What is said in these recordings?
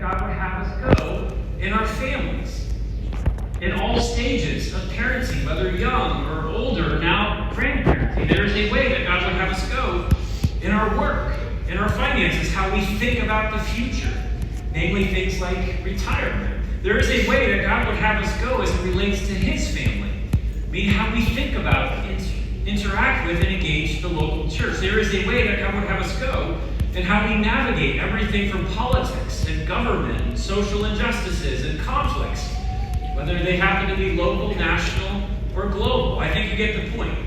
God would have us go in our families, in all stages of parenting, whether young or older, now grandparenting. There is a way that God would have us go in our work, in our finances, how we think about the future, namely things like retirement. There is a way that God would have us go as it relates to His family, meaning how we think about, interact with, and engage the local church. There is a way that God would have us go in how we navigate everything from politics and government, and social injustices and conflicts, whether they happen to be local, national, or global. I think you get the point.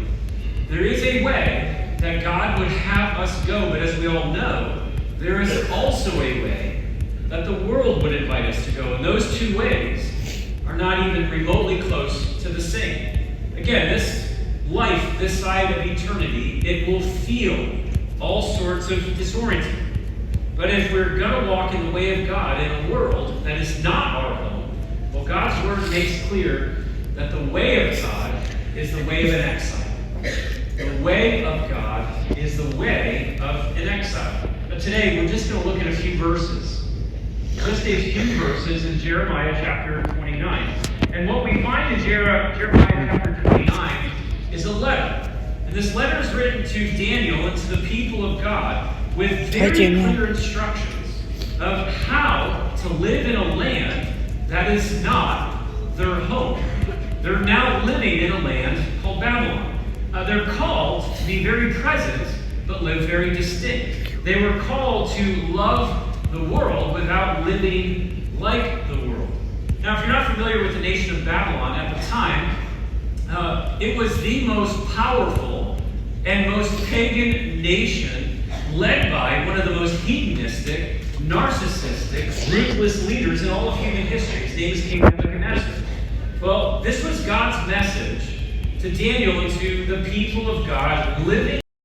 There is a way that God would have us go, but as we all know, there is also a way that the world would invite us to go. And those two ways are not even remotely close to the same. Again, this life, this side of eternity, it will feel all sorts of disorienting. But if we're going to walk in the way of God in a world that is not our home, well, God's word makes clear that the way of God is the way of an exile. The way of God is the way of an exile. But today, we're just going to look at a few verses. Just a few verses in Jeremiah chapter 29. And what we find in Jeremiah chapter 29 is a letter. And this letter is written to Daniel and to the people of God with very clear instructions of how to live in a land that is not their home. They're now living in a land called Babylon. They're called to be very present, but live very distinct. They were called to love the world without living like the world. Now, if you're not familiar with the nation of Babylon at the time, it was the most powerful and most pagan nation, led by one of the most hedonistic, narcissistic, ruthless leaders in all of human history. His name is King Nebuchadnezzar. Well, this was God's message to Daniel and to the people of God living